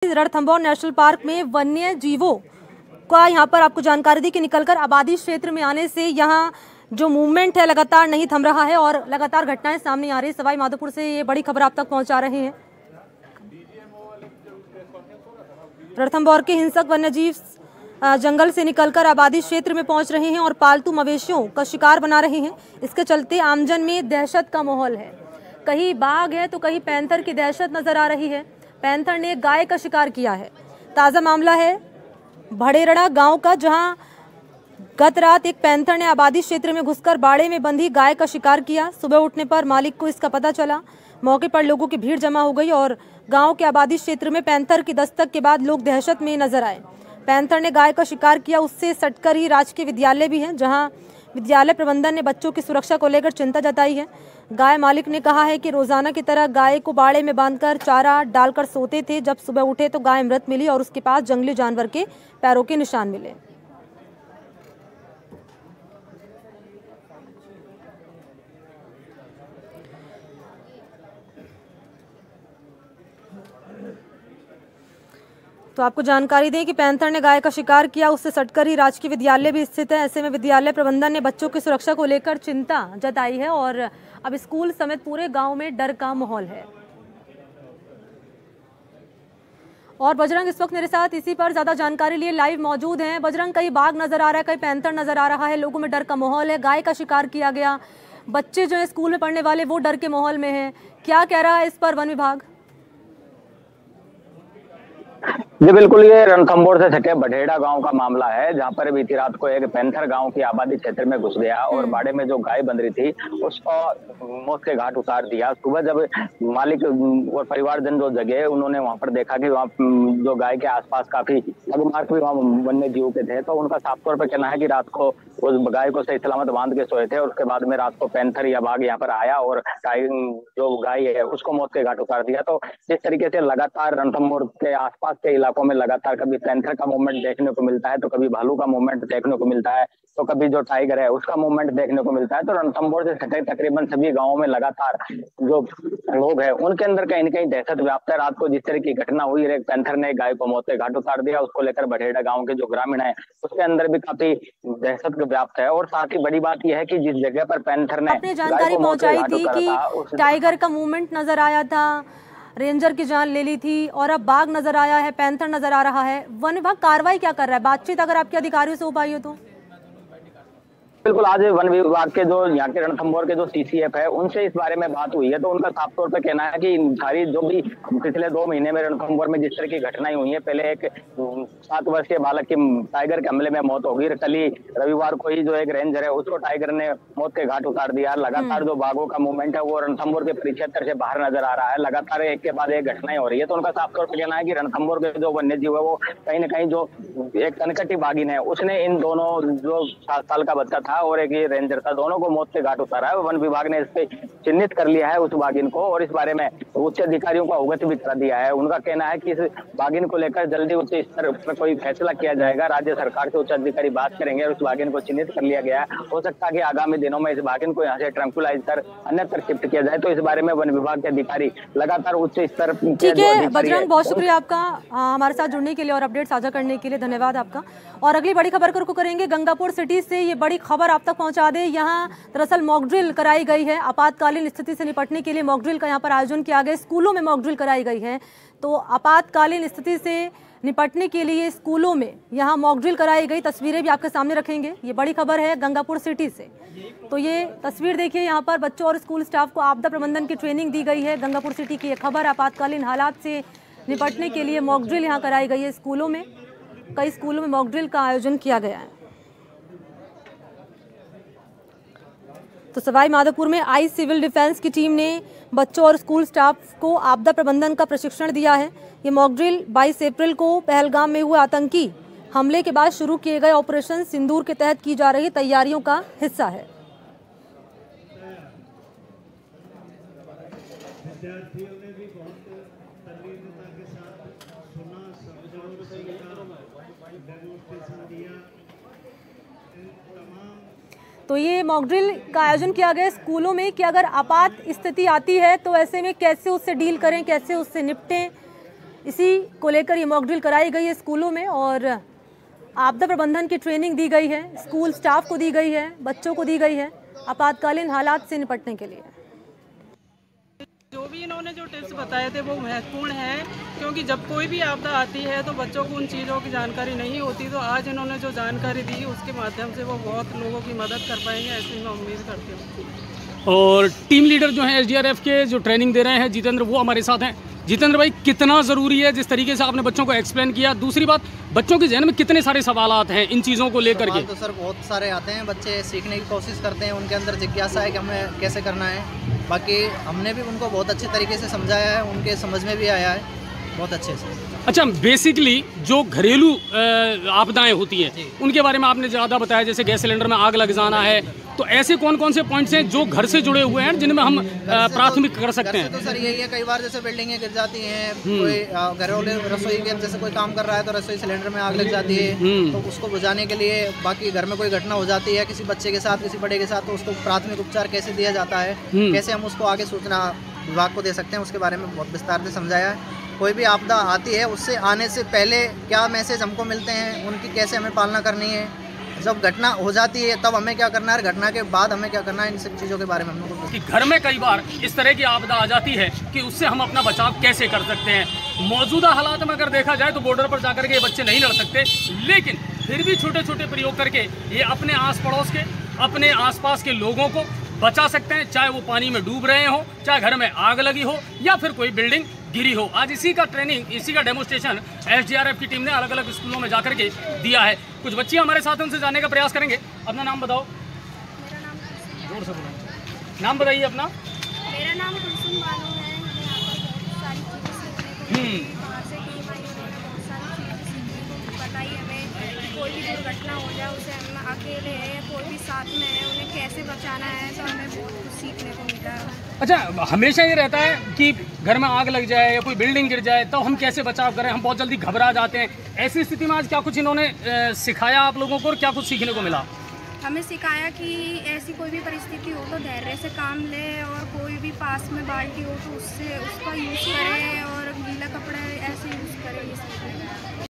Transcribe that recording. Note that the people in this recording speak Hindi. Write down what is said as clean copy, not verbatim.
रणथंभौर नेशनल पार्क में वन्य जीवों का यहाँ पर आपको जानकारी दी कि निकलकर आबादी क्षेत्र में आने से यहाँ जो मूवमेंट है लगातार नहीं थम रहा है और लगातार घटनाएं सामने आ रही है। सवाई माधोपुर से ये बड़ी खबर आप तक पहुंचा रहे हैं। रणथंभौर के हिंसक वन्यजीव जंगल से निकलकर आबादी क्षेत्र में पहुंच रहे हैं और पालतू मवेशियों का शिकार बना रहे हैं। इसके चलते आमजन में दहशत का माहौल है। कहीं बाघ है तो कहीं पैंथर की दहशत नजर आ रही है। पैंथर ने गाय का शिकार किया है। ताज़ा मामला है भड़ेरड़ा गांव का, जहां गत रात एक पैंथर ने आबादी क्षेत्र में घुसकर बाड़े में बंधी गाय का शिकार किया। सुबह उठने पर मालिक को इसका पता चला। मौके पर लोगों की भीड़ जमा हो गई और गांव के आबादी क्षेत्र में पैंथर की दस्तक के बाद लोग दहशत में नजर आए। पैंथर ने गाय का शिकार किया। उससे सटकर ही राजकीय विद्यालय भी है, जहां विद्यालय प्रबंधन ने बच्चों की सुरक्षा को लेकर चिंता जताई है। गाय मालिक ने कहा है कि रोजाना की तरह गाय को बाड़े में बांधकर चारा डालकर सोते थे। जब सुबह उठे तो गाय मृत मिली और उसके पास जंगली जानवर के पैरों के निशान मिले। तो आपको जानकारी दें कि पैंथर ने गाय का शिकार किया। उससे सटकर ही राजकीय विद्यालय भी स्थित है। ऐसे में विद्यालय प्रबंधन ने बच्चों की सुरक्षा को लेकर चिंता जताई है और अब स्कूल समेत पूरे गांव में डर का माहौल है। और बजरंग इस वक्त मेरे साथ इसी पर ज्यादा जानकारी लिए लाइव मौजूद हैं। बजरंग, कहीं बाघ नजर आ रहा है, कहीं पैंथर नजर आ रहा है, लोगों में डर का माहौल है। गाय का शिकार किया गया, बच्चे जो है स्कूल में पढ़ने वाले वो डर के माहौल में है। क्या कह रहा है इस पर वन विभाग? जी बिल्कुल, ये रणथंभौर से सटे बढेड़ा गांव का मामला है, जहां पर बीती रात को एक पैंथर गांव की आबादी क्षेत्र में घुस गया और बाड़े में जो गाय बंध रही थी उसको मौत के घाट उतार दिया। सुबह जब मालिक और परिवारजन जो जगे, उन्होंने वहां पर देखा कि वहाँ जो गाय के आसपास काफी लगमार्ग भी वहाँ वन्य जीव के थे, तो उनका साफ तौर पर कहना है कि रात को उस गाय को सही सलामत बांध के सोए थे और उसके बाद में रात को पैंथर या बाघ यहाँ पर आया और जो गाय है उसको मौत के घाट उतार दिया। तो इस तरीके से लगातार रणथंभौर के आसपास के इलाकों में लगातार कभी पैंथर का मूवमेंट देखने को मिलता है, तो कभी भालू का मूवमेंट देखने को मिलता है, तो कभी जो टाइगर है उसका मूवमेंट देखने को मिलता है। तो रणथंभौर से सटे तकरीबन सभी गांवों में लगातार जो लोग हैं उनके अंदर कहीं न कहीं दहशत व्याप्त है। रात को जिस तरह की घटना हुई, एक पैंथर ने गाय को मौत के घाट उतार दिया, उसको लेकर बढेड़ा गांव के जो ग्रामीण है उसके अंदर भी काफी दहशत व्याप्त है। और साथ ही बड़ी बात यह है कि जिस जगह पर पैंथर ने आपने जानकारी पहुंचाई थी कि टाइगर का मूवमेंट नजर आया था, रेंजर की जान ले ली थी और अब बाघ नजर आया है, पैंथर नजर आ रहा है। वन विभाग कार्रवाई क्या कर रहा है? बातचीत अगर आपके अधिकारियों से हो पाई हो तो? बिल्कुल, आज वन विभाग के जो यहाँ के रणथंभौर के जो सीसीएफ है उनसे इस बारे में बात हुई है, तो उनका साफ तौर पर कहना है कि सारी जो भी पिछले 2 महीने में रणथंभौर में जिस तरह की घटनाएं हुई है, पहले एक 7 वर्षीय बालक की टाइगर के हमले में मौत हो गई, कल ही रविवार को ही जो एक रेंजर है उसको टाइगर ने मौत के घाट उतार दिया। लगातार जो बाघों का मूवमेंट है वो रणथंभौर के परिक्षेत्र से बाहर नजर आ रहा है। लगातार एक के बाद एक घटनाएं हो रही है, तो उनका साफ तौर पर कहना है कि रणथंभौर के जो वन्य जीव है वो कहीं ना कहीं जो एक कनकटी बाघिन है उसने इन दोनों जो 7 साल का बच्चा था और ये रेंजर था, दोनों को मौत के घाट उतारा है। वन विभाग ने इससे चिन्हित कर लिया है उस बाघिन को और इस बारे में उच्च अधिकारियों को अवगत भी कर दिया है। उनका कहना है कि इस बाघिन को लेकर जल्दी उच्च स्तर पर कोई फैसला किया जाएगा। राज्य सरकार से उच्च अधिकारी बात करेंगे और उस बाघिन को चिन्हित कर लिया गया है। हो सकता है कि आगामी दिनों में इस बाघिन को यहाँ से ट्रैंकुलाइज कर अन्यत्र शिफ्ट किया जाए। तो इस बारे में वन विभाग के अधिकारी लगातार उच्च स्तर। ठीक है बजरंग, बहुत शुक्रिया आपका हमारे साथ जुड़ने के लिए और अपडेट साझा करने के लिए, धन्यवाद आपका। और अगली बड़ी खबर को करेंगे गंगापुर सिटी से। ये बड़ी खबर आप तक पहुंचा दे, यहाँ दरअसल मॉक ड्रिल कराई गई है। आपातकालीन स्थिति से निपटने के लिए मॉक ड्रिल का यहाँ पर आयोजन किया गया। स्कूलों में मॉक ड्रिल कराई गई है, तो आपातकालीन स्थिति से निपटने के लिए स्कूलों में यहाँ मॉक ड्रिल कराई गई। तस्वीरें भी आपके सामने रखेंगे। ये बड़ी खबर है गंगापुर सिटी से। तो ये तस्वीर देखिए, यहाँ पर बच्चों और स्कूल स्टाफ को आपदा प्रबंधन की ट्रेनिंग दी गई है। गंगापुर सिटी की ये खबर, आपातकालीन हालात से निपटने के लिए मॉक ड्रिल यहाँ कराई गई है। स्कूलों में, कई स्कूलों में मॉक ड्रिल का आयोजन किया गया है। तो सवाई माधोपुर में आई सिविल डिफेंस की टीम ने बच्चों और स्कूल स्टाफ को आपदा प्रबंधन का प्रशिक्षण दिया है। ये मॉक ड्रिल 22 अप्रैल को पहलगाम में हुए आतंकी हमले के बाद शुरू किए गए ऑपरेशन सिंदूर के तहत की जा रही तैयारियों का हिस्सा है। तो ये मॉक ड्रिल का आयोजन किया गया स्कूलों में कि अगर आपात स्थिति आती है तो ऐसे में कैसे उससे डील करें, कैसे उससे निपटें, इसी को लेकर ये मॉक ड्रिल कराई गई है स्कूलों में और आपदा प्रबंधन की ट्रेनिंग दी गई है, स्कूल स्टाफ को दी गई है, बच्चों को दी गई है आपातकालीन हालात से निपटने के लिए। जो भी इन्होंने जो टिप्स बताए थे वो महत्वपूर्ण है, क्योंकि जब कोई भी आपदा आती है तो बच्चों को उन चीज़ों की जानकारी नहीं होती। तो आज इन्होंने जो जानकारी दी उसके माध्यम से वो बहुत लोगों की मदद कर पाएंगे, ऐसी मैं उम्मीद करती हूँ। और टीम लीडर जो हैं SDRF के जो ट्रेनिंग दे रहे हैं जितेंद्र, वो हमारे साथ हैं। जितेंद्र भाई, कितना ज़रूरी है जिस तरीके से आपने बच्चों को एक्सप्लेन किया? दूसरी बात, बच्चों के जहन में कितने सारे सवालात हैं इन चीज़ों को लेकर के? तो सर बहुत सारे आते हैं, बच्चे सीखने की कोशिश करते हैं, उनके अंदर जिज्ञासा है कि हमें कैसे करना है। बाकी हमने भी उनको बहुत अच्छे तरीके से समझाया है, उनके समझ में भी आया है बहुत अच्छे से। अच्छा, बेसिकली जो घरेलू आपदाएं होती हैं उनके बारे में आपने ज़्यादा बताया, जैसे गैस सिलेंडर में आग लग जाना है, तो ऐसे कौन कौन से पॉइंट्स हैं जो घर से जुड़े हुए हैं जिनमें हम प्राथमिक कर सकते हैं? तो सर यही है, कई बार जैसे बिल्डिंगें गिर जाती हैं, कोई घरेलू रसोई के जैसे कोई काम कर रहा है तो रसोई सिलेंडर में आग लग जाती है, तो उसको बुझाने के लिए, बाकी घर में कोई घटना हो जाती है किसी बच्चे के साथ, किसी बड़े के साथ, तो उसको प्राथमिक उपचार कैसे दिया जाता है, कैसे हम उसको आगे सूचना विभाग को दे सकते हैं, उसके बारे में बहुत विस्तार से समझाया है। कोई भी आपदा आती है उससे आने से पहले क्या मैसेज हमको मिलते हैं, उनकी कैसे हमें पालना करनी है, जब घटना हो जाती है तब हमें क्या करना है, घटना के बाद हमें क्या करना है, इन सब चीज़ों के बारे में हम लोग। कि घर में कई बार इस तरह की आपदा आ जाती है कि उससे हम अपना बचाव कैसे कर सकते हैं। मौजूदा हालात में अगर देखा जाए तो बॉर्डर पर जाकर के ये बच्चे नहीं लड़ सकते, लेकिन फिर भी छोटे छोटे प्रयोग करके ये अपने आस पड़ोस के, अपने आसपास के लोगों को बचा सकते हैं, चाहे वो पानी में डूब रहे हो, चाहे घर में आग लगी हो या फिर कोई बिल्डिंग गिरी हो। आज इसी का ट्रेनिंग, इसी का डेमोस्ट्रेशन SDRF की टीम ने अलग अलग स्कूलों में जाकर के दिया है। कुछ बच्चे हमारे साथ, उनसे जानने का प्रयास करेंगे। अपना नाम बताओ। मेरा नाम जोर से बोलो। नाम बताइए अपना। मेरा नाम कुलसुम बानो है। हमें यहाँ पर बहुत सारी चीज़ें सीखने को मिली, बाहर से टीम आई, उन्होंने बहुत सारी चीज़ें सीखने को बताई हमें। कोई भी दुर्घटना हो जाए उसे हम अकेले हैं या कोई भी साथ में है, उन्हें कैसे बचाना है, तो हमें बहुत कुछ सीखने को मिला है। अच्छा, हमेशा ये रहता है कि घर में आग लग जाए या कोई बिल्डिंग गिर जाए तो हम कैसे बचाव करें, हम बहुत जल्दी घबरा जाते हैं। ऐसी स्थिति में आज क्या कुछ इन्होंने सिखाया आप लोगों को और क्या कुछ सीखने को मिला? हमें सिखाया कि ऐसी कोई भी परिस्थिति हो तो धैर्य से काम ले, और कोई भी पास में बाल्टी हो तो उसका यूज़ करें, और गीला कपड़ा ऐसे यूज़ करें।